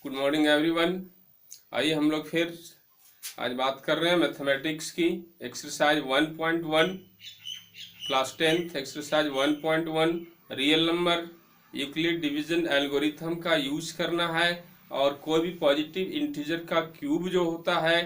Good morning everyone. आइए हम लोग फिर आज बात कर रहे हैं मैथमेटिक्स की exercise 1.1 class 10th exercise 1.1 real number Euclid division algorithm का यूज करना है। और कोई भी पॉजिटिव इंटीजर का क्यूब जो होता है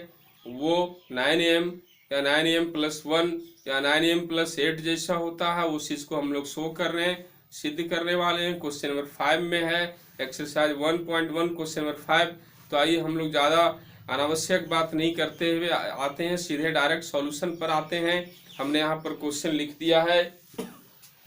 वो 9m या 9m+1 या 9m+8 जैसा होता है, उस चीज़ को हम लोग शो कर रहे हैं, सिद्ध करने वाले हैं। क्वेश्चन नंबर 5 में है एक्सरसाइज 1.1 क्वेश्चन नंबर 5। तो आइए हम लोग ज़्यादा अनावश्यक बात नहीं करते हुए आते हैं, सीधे डायरेक्ट सॉल्यूशन पर आते हैं। हमने यहाँ पर क्वेश्चन लिख दिया है,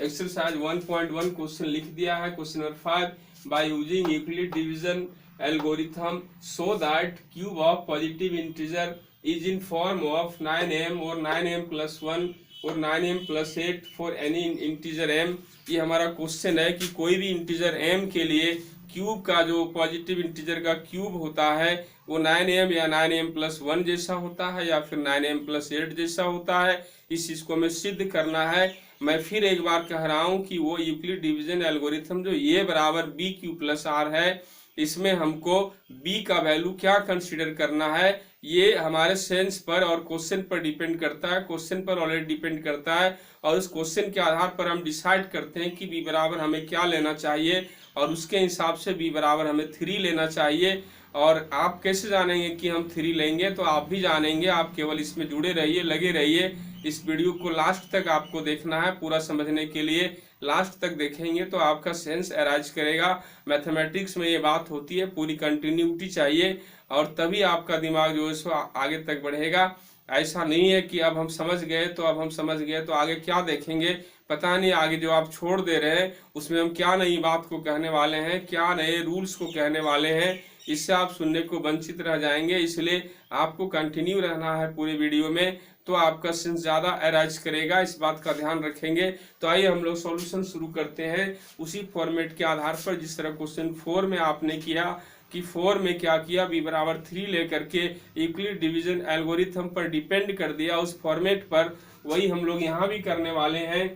एक्सरसाइज 1.1 क्वेश्चन लिख दिया है। Question number 5, by using Euclid division algorithm so that cube of positive integer is in form of 9m और 9m+1 और 9m+8 for any integer m। ये हमारा क्वेश्चन है कि कोई भी इंटीजर m के लिए क्यूब का जो पॉजिटिव इंटीजर का क्यूब होता है वो 9m या 9m+1 जैसा होता है या फिर 9m+8 जैसा होता है। इस चीज को हमें सिद्ध करना है। मैं फिर एक बार कह रहा हूं कि वो यूक्लिड डिवीजन एल्गोरिथम जो a बराबर bq+r है, इसमें हमको b का वैल्यू क्या कंसीडर करना है, ये हमारे सेंस पर और क्वेश्चन पर डिपेंड करता है। क्वेश्चन पर ऑलरेडी डिपेंड करता है और उस क्वेश्चन के आधार पर हम डिसाइड करते हैं कि b बराबर हमें क्या लेना चाहिए और उसके हिसाब से b बराबर हमें 3 लेना चाहिए। और आप कैसे जानेंगे कि हम 3 लेंगे, तो आप भी जानेंगे। आप केवल इसमें जुड़े रहिए, लगे रहिए। इस वीडियो को लास्ट तक आपको देखना है पूरा समझने के लिए। लास्ट तक देखेंगे तो आपका सेंस अराइज करेगा। मैथमेटिक्स में ये बात होती है, पूरी कंटिन्यूटी चाहिए और तभी आपका दिमाग जो है सो आगे तक बढ़ेगा। ऐसा नहीं है कि अब हम समझ गए तो आगे क्या देखेंगे पता नहीं, आगे जो आप छोड़ दे रहे हैं उसमें हम क्या नई बात को कहने वाले हैं, क्या नए रूल्स को कहने वाले हैं, इससे आप सुनने को वंचित रह जाएंगे। इसलिए आपको कंटिन्यू रहना है पूरे वीडियो में, तो आपका सेंस ज़्यादा अराइज करेगा, इस बात का ध्यान रखेंगे। तो आइए हम लोग सॉल्यूशन शुरू करते हैं उसी फॉर्मेट के आधार पर जिस तरह क्वेश्चन 4 में आपने किया कि 4 में क्या किया, b बराबर 3 लेकर के यूक्लिड डिवीजन एल्गोरिथम पर डिपेंड कर दिया उस फॉर्मेट पर, वही हम लोग यहाँ भी करने वाले हैं।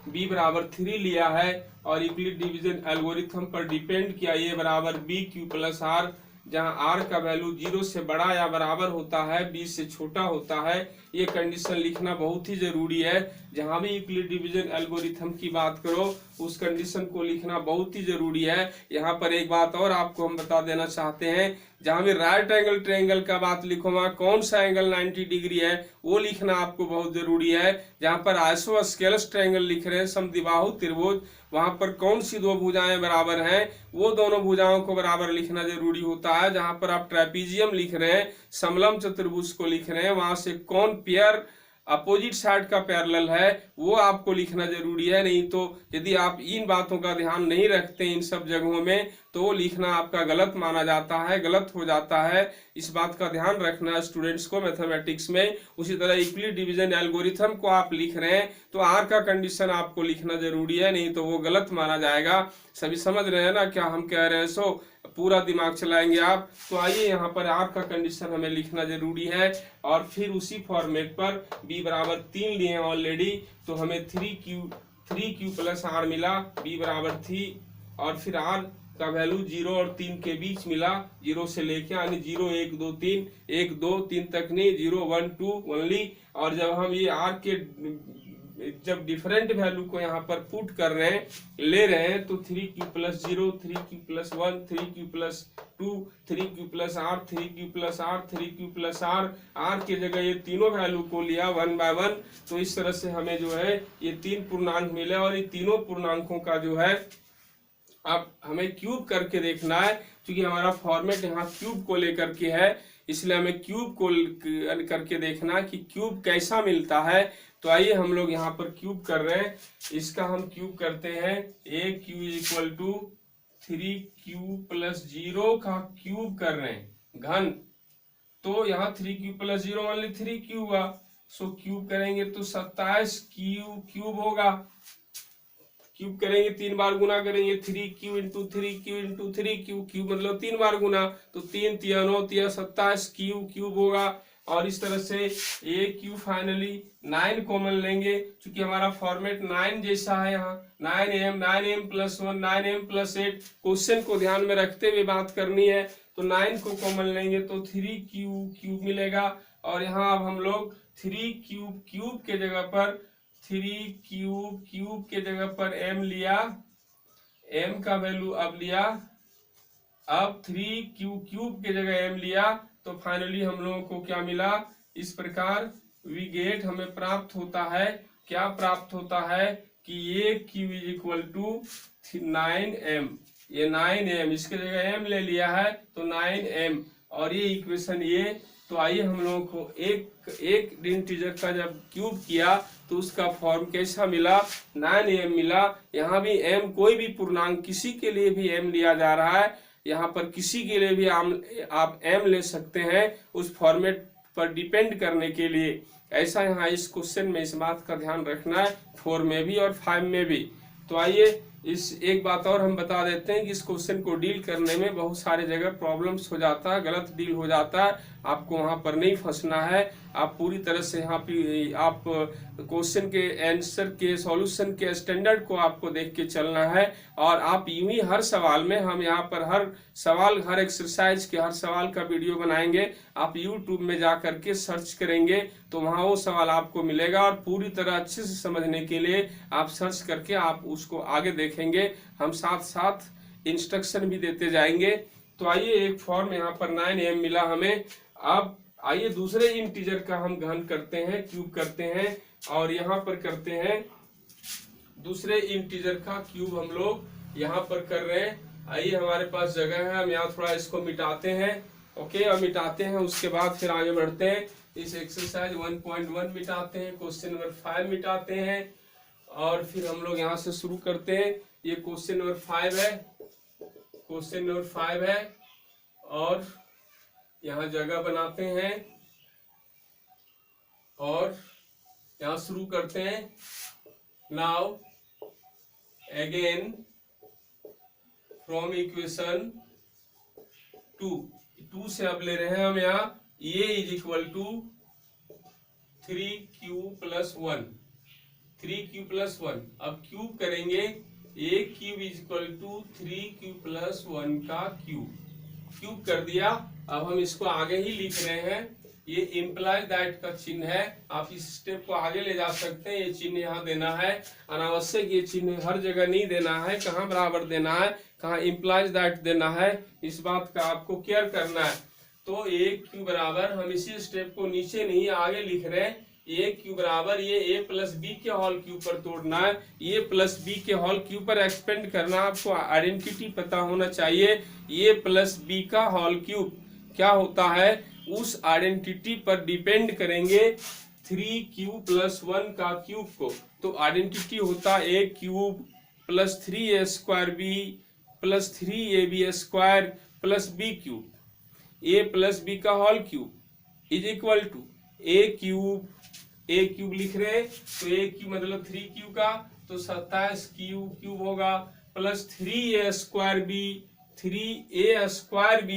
b बराबर 3 लिया है और यूक्लिड डिवीजन एल्गोरिथम पर डिपेंड किया a बराबर bq+r, जहां r का वैल्यू 0 से बड़ा या बराबर होता है, b से छोटा होता है। ये कंडीशन लिखना बहुत ही जरूरी है। जहां भी यूक्लिड डिवीजन एल्गोरिथम की बात करो उस कंडीशन को लिखना बहुत ही जरूरी है। यहाँ पर एक बात और आपको हम बता देना चाहते हैं, जहां भी राइट एंगल ट्रायंगल का बात लिखो वहां कौन सा एंगल 90 डिग्री है वो लिखना आपको बहुत जरूरी है। जहां पर आइसोस्केलस ट्रायंगल लिख रहे हैं, समद्विबाहु त्रिभुज, वहां पर कौन सी दो भुजाएं बराबर हैं वो दोनों भुजाओं को बराबर लिखना जरूरी होता है। जहां पर आप ट्रेपीजियम लिख रहे हैं, समलम चतुर्भुज को लिख रहे हैं, वहां से कौन पेयर अपोजिट साइड का पैरेलल है वो आपको लिखना जरूरी है। नहीं तो यदि आप इन बातों का ध्यान नहीं रखते इन सब जगहों में तो वो लिखना आपका गलत माना जाता है, गलत हो जाता है। इस बात का ध्यान रखना है स्टूडेंट्स को मैथमेटिक्स में। उसी तरह यूक्लिड डिवीजन एल्गोरिथम को आप लिख रहे हैं तो आर का कंडीशन आपको लिखना जरूरी है, नहीं तो वो गलत माना जाएगा। सभी समझ रहे हैं ना क्या हम कह रहे हैं? सो पूरा दिमाग चलाएंगे आप। तो आइए यहाँ पर आर का कंडीशन हमें लिखना जरूरी है और फिर उसी फॉर्मेट पर b बराबर 3 लिए हैं ऑलरेडी, तो हमें 3q+r मिला, b बराबर 3 और फिर r का वैल्यू 0 और 3 के बीच मिला, 0 से लेके यानी 0 1 2 3, 1 2 3 तक नहीं, 0 1 2 ओनली। और जब हम ये r के जब डिफरेंट वैल्यू को यहाँ पर पुट कर रहे हैं, ले रहे हैं, तो 3q+0, 3q+1, 3q+2, 3q+r, 3q+r, 3q+r, r के जगह ये तीनों वैल्यू को लिया 1 बाय 1। तो इस तरह से हमें जो है ये 3 पूर्णांक मिले और ये तीनों पूर्णांकों का जो है अब हमें क्यूब करके देखना है। क्योंकि हमारा फॉर्मेट यहाँ क्यूब को लेकर के है, इसलिए हमें क्यूब को करके देखना कि क्यूब कैसा मिलता है। तो आइए हम लोग यहाँ पर क्यूब कर रहे हैं, इसका हम क्यूब करते हैं। aq = 3q+0 का क्यूब कर रहे हैं घन, तो यहाँ 3q+0 ओनली 3q हुआ, सो क्यूब करेंगे तो 27q क्यूब होगा। क्यूब करेंगे 3 बार गुना करेंगे, 3q × 3q × 3q, क्यूब मतलब 3 बार गुना, तो 3 × 3 = 9 × 27 क्यूब होगा। और इस तरह से ए क्यू फाइनली 9 कॉमन लेंगे, क्योंकि हमारा फॉर्मेट 9 जैसा है। यहाँ 9m प्लस 1 9m+8 क्वेश्चन को ध्यान में रखते हुए बात करनी है। तो 9 को कॉमन लेंगे तो 3 क्यूब मिलेगा। और यहाँ अब हम लोग 3 क्यूब के जगह पर 3 क्यूब के जगह पर m लिया, m का वैल्यू अब लिया, अब 3 क्यूब के जगह m लिया, तो फाइनली हम लोगों को क्या मिला, इस प्रकार वी गेट हमें प्राप्त होता है, क्या प्राप्त होता है कि ये q is equal to 9m, ये 9m इसके जगह m ले लिया है तो 9m, और ये इक्वेशन ये। तो आइए हम लोगों को एक इंटीजर का जब क्यूब किया तो उसका फॉर्म कैसा मिला, 9m मिला। यहाँ भी m कोई भी पूर्णांक किसी के लिए भी m लिया जा रहा है, यहाँ पर किसी के लिए भी आप m ले सकते हैं, उस फॉर्मेट पर डिपेंड करने के लिए। ऐसा यहाँ इस क्वेश्चन में इस बात का ध्यान रखना है, 4 में भी और 5 में भी। तो आइए इस एक बात और हम बता देते हैं कि इस क्वेश्चन को डील करने में बहुत सारे जगह प्रॉब्लम्स हो जाता है, गलत डील हो जाता है। आपको वहां पर नहीं फंसना है, आप पूरी तरह से यहाँ पे आप क्वेश्चन के आंसर के सॉल्यूशन के स्टैंडर्ड को आपको देख के चलना है। और आप यूं ही हर सवाल में, हम यहाँ पर हर सवाल हर एक्सरसाइज के हर सवाल का वीडियो बनाएंगे, आप यूट्यूब में जा करके सर्च करेंगे तो वहाँ वो सवाल आपको मिलेगा। और पूरी तरह अच्छे से समझने के लिए आप सर्च करके आप उसको आगे देखेंगे, हम साथ साथ इंस्ट्रक्शन भी देते जाएंगे। तो आइए एक फॉर्म यहाँ पर 9m मिला हमें। अब आइए दूसरे इंटीजर का हम घन करते हैं, क्यूब करते हैं, और यहाँ पर करते हैं दूसरे इंटीजर का क्यूब हम लोग यहाँ पर कर रहे हैं। आइए हमारे पास जगह है, हम यहाँ थोड़ा इसको मिटाते हैं, ओके, और मिटाते हैं, उसके बाद फिर आगे बढ़ते हैं। इस एक्सरसाइज 1.1 मिटाते हैं, क्वेश्चन नंबर 5 मिटाते हैं, और फिर हम लोग यहाँ से शुरू करते हैं। ये क्वेश्चन नंबर 5 है, क्वेश्चन नंबर 5 है, और यहाँ जगह बनाते हैं और यहाँ शुरू करते हैं। नाउ अगेन फ्रॉम इक्वेशन 2 से अब ले रहे हैं हम यहाँ ए is equal to 3q + 1, 3q + 1। अब क्यूब करेंगे, a cube is equal to 3q + 1 का क्यूब कर दिया। अब हम इसको आगे ही लिख रहे हैं, ये इम्प्लाइज दैट का चिन्ह है, आप इस स्टेप को आगे ले जा सकते हैं। ये चिन्ह यहाँ देना है, अनावश्यक ये चिन्ह हर जगह नहीं देना है, कहाँ बराबर देना है, कहाँ इम्प्लाइज दैट देना है, इस बात का आपको केयर करना है। तो ए क्यू बराबर, हम इसी स्टेप को नीचे नहीं आगे लिख रहे हैं, ए क्यू बराबर ये a + b के होल क्यूब पर तोड़ना है, a + b के होल क्यूब पर एक्सपेंड करना। आपको आइडेंटिटी पता होना चाहिए, a + b का होल क्यूब क्या होता है, उस आइडेंटिटी पर डिपेंड करेंगे 3q + 1 का क्यूब को। तो आइडेंटिटी होता है a cube + 3a² b + 3ab² + b cube, a + b का whole cube is equal to a cube लिख रहे हैं, तो a क्यूब मतलब 3q का, तो 27q³ होगा, plus 3a² b, 3a² b,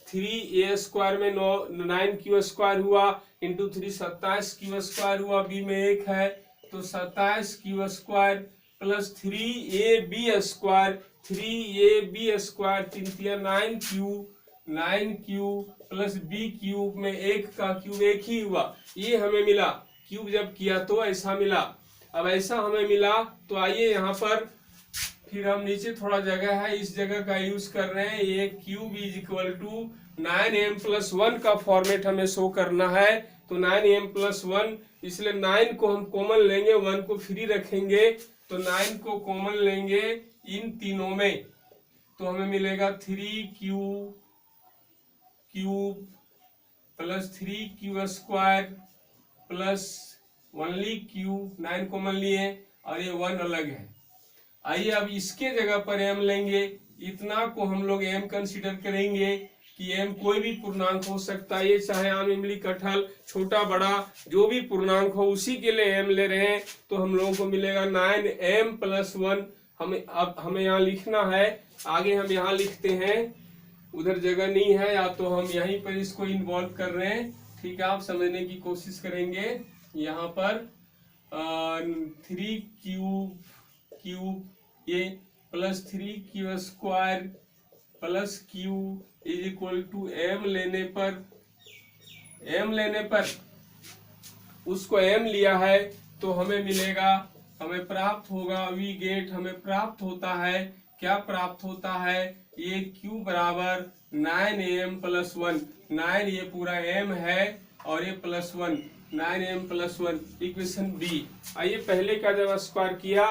3a² में 9q² हुआ, इंटू 3 27q² हुआ, b में 1 है तो 27q² plus 3ab² 3ab² 3 9q plus b cube में 1 का क्यूब 1 ही हुआ, ये हमें मिला। क्यूब जब किया तो ऐसा मिला। अब ऐसा हमें मिला तो आइए यहाँ पर फिर हम नीचे थोड़ा जगह है, इस जगह का यूज कर रहे हैं। ये cube is equal to 9m+1 का फॉर्मेट हमें शो करना है, तो 9m+1, इसलिए 9 को हम कॉमन लेंगे, 1 को फ्री रखेंगे, तो 9 को कॉमन लेंगे इन तीनों में, तो हमें मिलेगा 3q³ plus 3q² plus only q, 9 common लिए और ये 1 अलग है। आइए अब इसके जगह पर m लेंगे, इतना को हम लोग m कंसीडर करेंगे कि m कोई भी पूर्णांक हो सकता है, ये चाहे आम, इमली, कटहल, छोटा बड़ा जो भी पूर्णांक हो उसी के लिए m ले रहे हैं, तो हम लोगों को मिलेगा 9m+1। हमें यहाँ लिखना है, आगे हम यहाँ लिखते हैं, उधर जगह नहीं है, या तो हम यहीं पर इसको इन्वॉल्व कर रहे हैं, ठीक है, आप समझने की कोशिश करेंगे। यहाँ पर 3 क्यूब ये plus 3 q square plus q is equal to m लेने पर उसको m लिया है तो हमें मिलेगा, हमें प्राप्त होगा, वी गेट, हमें प्राप्त होता है, क्या प्राप्त होता है, ये q बराबर 9m प्लस 1, 9 ये पूरा m है और ये plus 1, 9m plus 1 equation B. आइए पहले का जब स्क्वायर किया,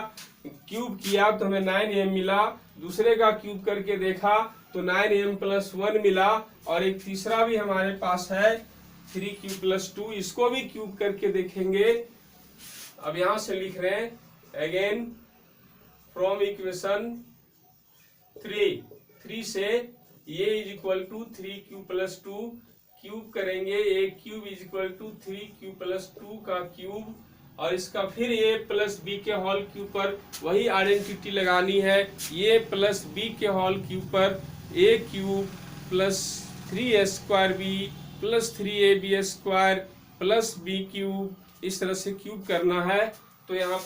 क्यूब किया तो हमें 9m मिला, दूसरे का क्यूब करके देखा तो 9m प्लस 1 मिला, और एक तीसरा भी हमारे पास है 3q प्लस 2, इसको भी क्यूब करके देखेंगे। अब यहां से लिख रहे हैं अगेन फ्रॉम इक्वेशन 3 से ये is equal to 3q plus 2, cube करेंगे, a cube is equal to 3q plus 2 का क्यूब, और इसका फिर ए प्लस बी के होल क्यूब पर वही आइडेंटिटी लगानी है, ए प्लस बी के होल क्यूब पर a cube plus 3a square b plus 3ab square plus b cube, इस तरह से क्यूब करना है। तो यहाँ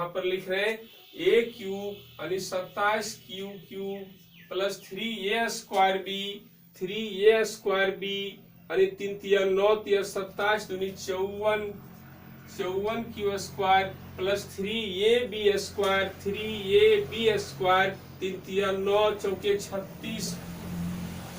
पर लिख रहे हैं ए क्यूब यानी 27 cube plus 3a square b, 3a square b यानी 3 तिया 9 तिया 27 दूनी 54 q square plus 3ab square, 3ab square 3 तिया 9 चौके 36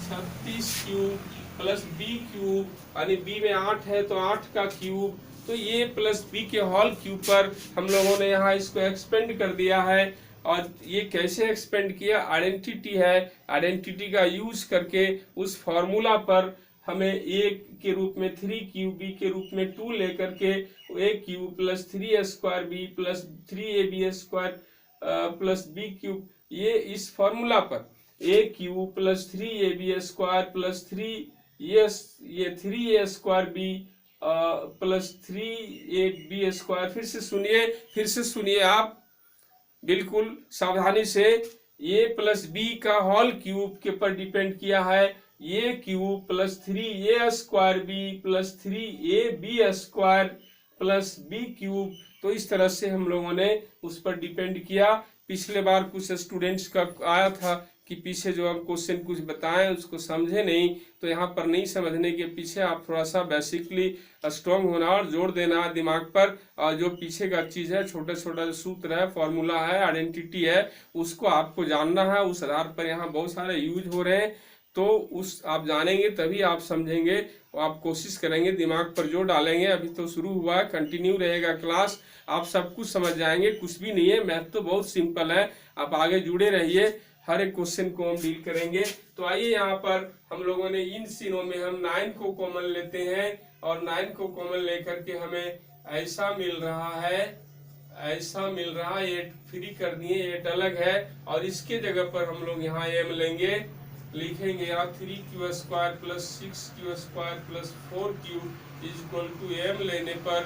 क्यूब प्लस बी क्यूब यानी बी में 8 है तो 8 का क्यूब, तो ये प्लस बी के होल क्यूब पर हम लोगों ने यहाँ इसको एक्सपेंड कर दिया है। और ये कैसे एक्सपेंड किया, आइडेंटिटी है, आइडेंटिटी का यूज करके उस फॉर्मूला पर हमें ए के रूप में 3 क्यूब, बी के रूप में 2 लेकर के a cube plus 3a square b plus 3ab square plus b cube, ये इस फॉर्मूला पर a cube plus 3ab square plus 3a square b plus 3ab square. फिर से सुनिए आप बिल्कुल सावधानी से, ए प्लस बी का होल क्यूब के पर डिपेंड किया है, a cube plus 3a square b plus 3ab square plus b cube, तो इस तरह से हम लोगों ने उस पर डिपेंड किया। पिछले बार कुछ स्टूडेंट्स का आया था कि पीछे जो हम क्वेश्चन कुछ बताएं उसको समझे नहीं, तो यहाँ पर नहीं समझने के पीछे आप थोड़ा सा बेसिकली स्ट्रॉन्ग होना और जोर देना दिमाग पर, और जो पीछे का चीज़ है, छोटा छोटा जो सूत्र है, फॉर्मूला है, आइडेंटिटी है, उसको आपको जानना है। उस आधार पर यहाँ बहुत सारे यूज हो रहे हैं, तो उस आप जानेंगे तभी आप समझेंगे, आप कोशिश करेंगे, दिमाग पर जोर डालेंगे। अभी तो शुरू हुआ है, कंटिन्यू रहेगा क्लास, आप सब कुछ समझ जाएंगे, कुछ भी नहीं है, मैथ तो बहुत सिंपल है, आप आगे जुड़े रहिए, हर एक क्वेश्चन को हम डील करेंगे। तो आइए यहाँ पर हम लोगों ने इन सीनों में हम 9 को कॉमन लेते हैं, और 9 को कॉमन लेकर के हमें ऐसा मिल रहा है, ये फ्री कर दिए, ये अलग है, और इसके जगह पर हम लोग यहाँ m लेंगे, लिखेंगे यहाँ 3q square plus 6q square plus 4q is equal to m लेने पर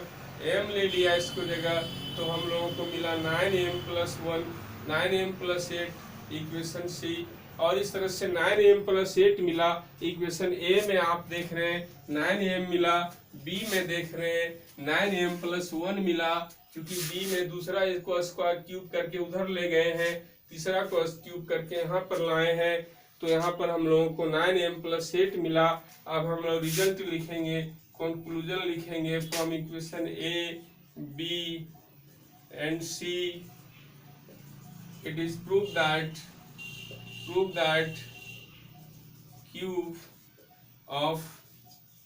m ले लिया इसको जगह, तो हम लोगों को मिला 9m plus 1, 9m plus 8 equation सी, और इस तरह से 9m प्लस 8 मिला। इक्वेशन ए में आप देख रहे हैं 9m मिला, बी में देख रहे हैं 9m प्लस 1 मिला, क्योंकि बी में दूसरा इसको स्क्वायर क्यूब करके उधर ले गए हैं, तीसरा को क्यूब करके यहाँ पर लाए हैं, तो यहाँ पर हम लोगों को 9m प्लस 8 मिला। अब हम लोग रिजल्ट लिखेंगे, कंक्लूजन लिखेंगे from equation A B and C. It is proved that cube of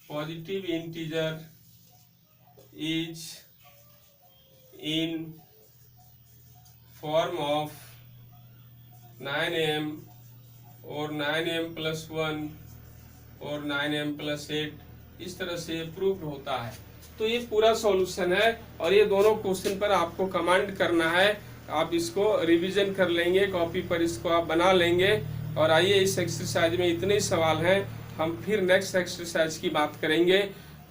positive integer is in form of 9m और 9m plus 1 और 9m plus 8, इस तरह से प्रूव्ड होता है। तो ये पूरा सॉल्यूशन है, और ये दोनों क्वेश्चन पर आपको कमांड करना है, आप इसको रिवीजन कर लेंगे, कॉपी पर इसको आप बना लेंगे। और आइए इस एक्सरसाइज में इतने ही सवाल हैं, हम फिर नेक्स्ट एक्सरसाइज की बात करेंगे,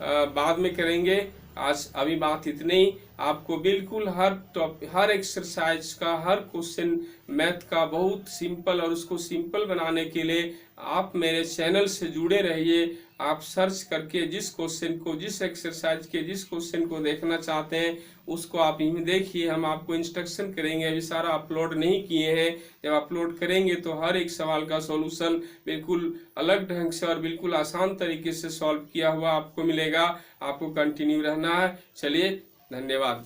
बाद में करेंगे, आज अभी बात इतनी ही। आपको बिल्कुल हर एक्सरसाइज का, हर क्वेश्चन मैथ का बहुत सिंपल, और उसको सिंपल बनाने के लिए आप मेरे चैनल से जुड़े रहिए। आप सर्च करके जिस क्वेश्चन को, जिस एक्सरसाइज के जिस क्वेश्चन को देखना चाहते हैं उसको आप यहीं देखिए। हम आपको इंस्ट्रक्शन करेंगे, अभी सारा अपलोड नहीं किए हैं। जब अपलोड करेंगे तो हर एक सवाल का सॉल्यूशन बिल्कुल अलग ढंग से और बिल्कुल आसान तरीके से सॉल्व किया हुआ आपको मिलेगा। आपको कंटिन्यू रहना है। चलिए, धन्यवाद।